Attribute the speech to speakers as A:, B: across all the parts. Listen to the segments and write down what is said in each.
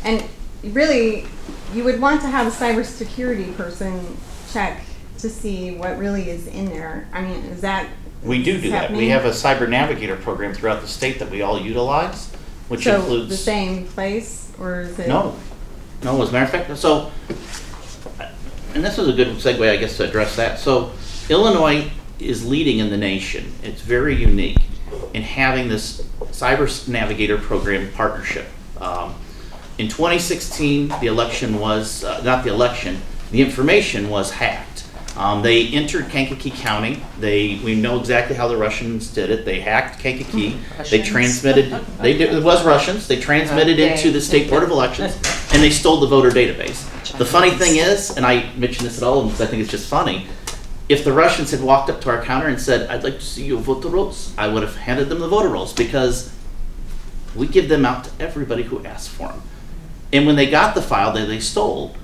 A: And really, you would want to have a cybersecurity person check to see what really is in there. I mean, is that
B: We do that.
A: happening?
B: We have a Cyber Navigator program throughout the state that we all utilize, which
A: So
B: includes...
A: the same place, or is it?
B: No. No, as a matter of fact, so, and this is a good segue, I guess, to address that. So Illinois is leading in the nation. It's very unique in having this Cyber Navigator program partnership. In 2016, the election was, not the election, the information was hacked. They entered Kankakee County. We know exactly how the Russians did it. They hacked Kankakee. They transmitted, it was Russians. They transmitted into the State Board of Elections, and they stole the voter database. The funny thing is, and I mention this at all of them because I think it's just funny, if the Russians had walked up to our counter and said, "I'd like to see your voter rolls," I would have handed them the voter rolls because we give them out to everybody who asks for them. And when they got the file that they stole,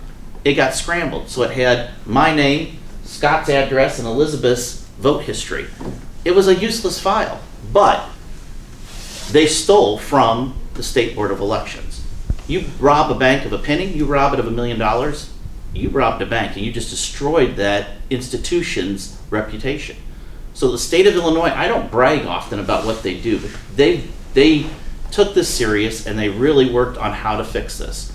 B: it got scrambled. So it had my name, Scott's address, and Elizabeth's vote history. It was a useless file, but they stole from the State Board of Elections. You rob a bank of a penny, you rob it of $1 million, you robbed a bank and you just destroyed that institution's reputation. So the state of Illinois, I don't brag often about what they do, but they took this serious and they really worked on how to fix this.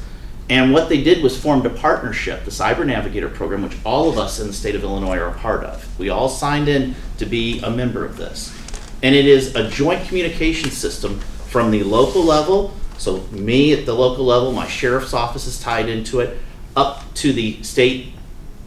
B: And what they did was formed a partnership, the Cyber Navigator program, which all of us in the state of Illinois are a part of. We all signed in to be a member of this. And it is a joint communication system from the local level, so me at the local level, my sheriff's office is tied into it, up to the state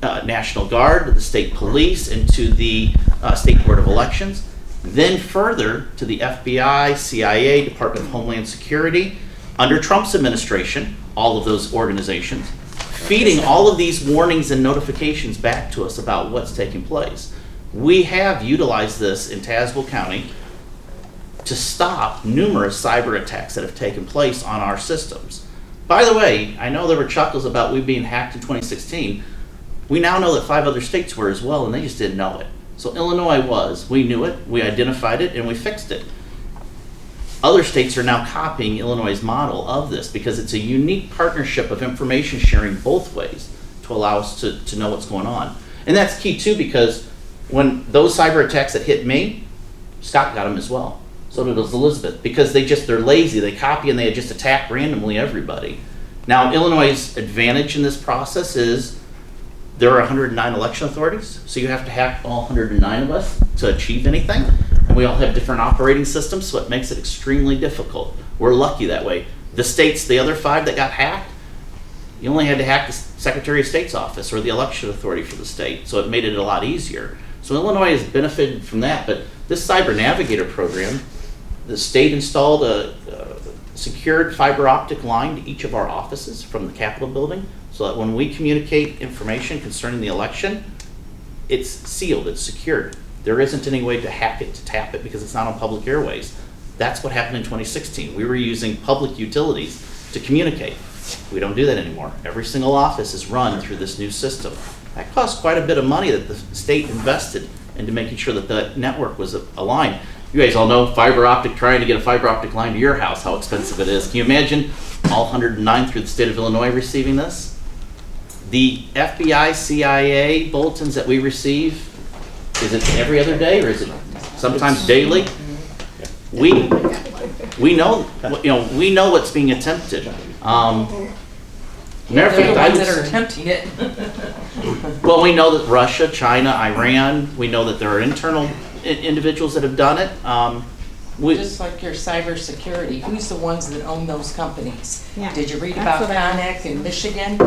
B: National Guard, the state police, and to the State Board of Elections. Then further to the FBI, CIA, Department of Homeland Security, under Trump's administration, all of those organizations, feeding all of these warnings and notifications back to us about what's taking place. We have utilized this in Tazewell County to stop numerous cyber attacks that have taken place on our systems. By the way, I know there were chuckles about we being hacked in 2016. We now know that 5 other states were as well, and they just didn't know it. So Illinois was. We knew it, we identified it, and we fixed it. Other states are now copying Illinois' model of this because it's a unique partnership of information sharing both ways to allow us to know what's going on. And that's key too, because when those cyber attacks that hit me, Scott got them as well. So did Elizabeth, because they're lazy, they copy and they just attack randomly everybody. Now Illinois' advantage in this process is there are 109 election authorities, so you have to hack all 109 of us to achieve anything. And we all have different operating systems, so it makes it extremely difficult. We're lucky that way. The states, the other 5 that got hacked, you only had to hack the Secretary of State's office or the election authority for the state, so it made it a lot easier. So Illinois has benefited from that, but this Cyber Navigator program, the state installed a secured fiber optic line to each of our offices from the Capitol building, so that when we communicate information concerning the election, it's sealed, it's secured. There isn't any way to hack it, to tap it, because it's not on public airways. That's what happened in 2016. We were using public utilities to communicate. We don't do that anymore. Every single office is run through this new system. That cost quite a bit of money that the state invested into making sure that the network was aligned. You guys all know fiber optic, trying to get a fiber optic line to your house, how expensive it is. Can you imagine all 109 through the state of Illinois receiving this? The FBI, CIA bulletins that we receive, is it every other day or is it sometimes daily? We know, we know what's being attempted.
C: They're the ones that are attempting it.
B: Well, we know that Russia, China, Iran, we know that there are internal individuals that have done it.
C: Just like your cybersecurity, who's the ones that own those companies?
A: Yeah,
C: Did you read
A: that's
C: about Connect in Michigan?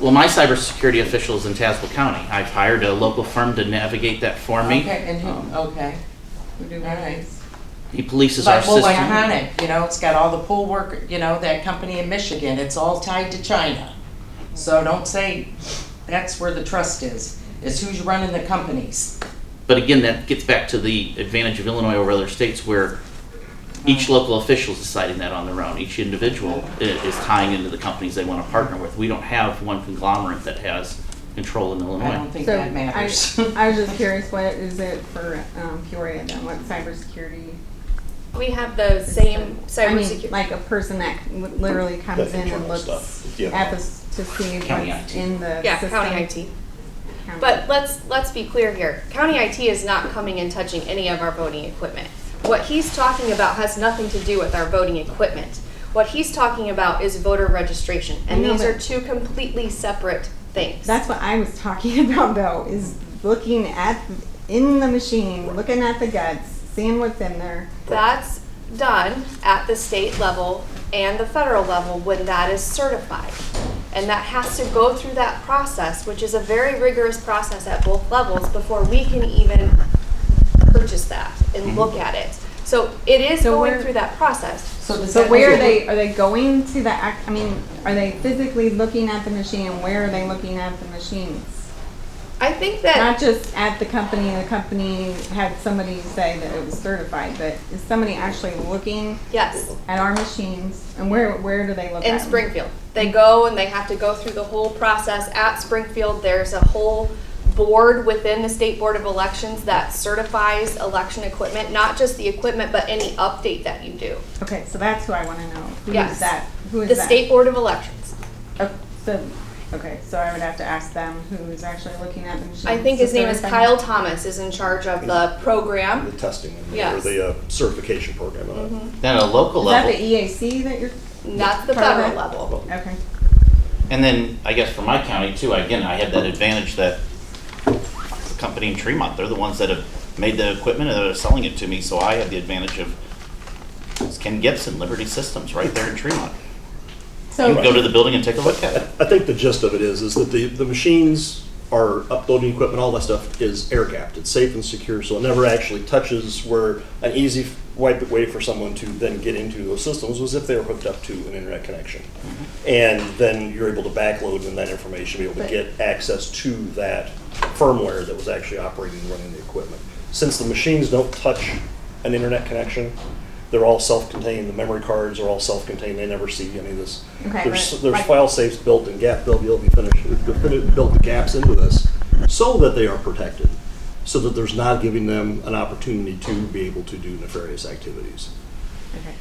B: Well, my cybersecurity official is in Tazewell County. I've hired a local firm to navigate that for me.
C: Okay, and who, okay.
A: Who do
C: All right.
B: He polices our
C: Like, well,
B: system.
C: like Connect, it's got all the pool work, that company in Michigan, it's all tied to China. So don't say that's where the trust is who's running the companies.
B: But again, that gets back to the advantage of Illinois over other states where each local official is deciding that on their own. Each individual is tying into the companies they want to partner with. We don't have one conglomerate that has control in Illinois.
C: I don't think that matters.
A: I was just curious, what is it for Peoria then? What cybersecurity
D: We have the same
A: I mean,
D: cybersecurity.
A: like a person that literally comes
E: The
A: in and
E: internal
A: looks
E: stuff. Yeah.
A: at this to see
B: County
A: what's
B: IT.
A: in the
D: Yeah,
A: system.
D: county IT.
A: County.
D: But let's be clear here. County IT is not coming and touching any of our voting equipment. What he's talking about has nothing to do with our voting equipment. What he's talking about is voter registration, and
A: I know,
D: these are
A: but-
D: two completely separate things.
A: That's what I was talking about though, is looking at, in the machine, looking at the guts, seeing what's in there.
D: That's done at the state level and the federal level when that is certified. And that has to go through that process, which is a very rigorous process at both levels before we can even purchase that and look at it. So it is
A: So
D: going
A: where-
D: through that process.
C: So does
A: So
C: that
A: where
C: make
A: are they going to the act, I mean, are they physically looking at the machine and where are they looking at the machines?
D: I think that
A: Not just at the company had somebody say that it was certified, but is somebody actually looking
D: yes,
A: at our machines and where do they look at
D: in
A: them?
D: Springfield. They go and they have to go through the whole process at Springfield. There's a whole board within the State Board of Elections that certifies election equipment, not just the equipment, but any update that you do.
A: Okay, so that's who I wanna know. Who
D: Yes.
A: is that? Who is
D: The
A: that?
D: State Board of Elections.
A: Oh, so, okay, so I would have to ask them who is actually looking at the machines.
D: I think his
A: to
D: name is
A: certify
D: Kyle
A: them.
D: Thomas, is in charge of the program.
E: The testing, or
D: Yes.
E: the certification program.
B: Then at a local
A: Is that
B: level,
A: the EAC that you're,
D: That's the
A: Part of
D: federal
A: it?
D: level.
A: okay.
B: and then I guess for my county too, again, I have that advantage that the company in Tremont, they're the ones that have made the equipment and that are selling it to me, so I have the advantage of it's Ken Gibson, Liberty Systems, right there in Tremont. You can go to the building and take a look at it.
E: I think the gist of it is that the machines are uploading equipment, all that stuff is air gapped. It's safe and secure, so it never actually touches where an easy way for someone to then get into those systems was if they were hooked up to an internet connection. And then you're able to backload in that information, be able to
A: But-
E: get access to that firmware that was actually operating and running the equipment. Since the machines don't touch an internet connection, they're all self-contained. The memory cards are all self-contained. They never see any of this.
A: Okay,
E: There's
A: but like-
E: file safes built and they'll be built the gaps into this so that they are protected, so that there's not giving them an opportunity to be able to do nefarious activities.
A: Okay.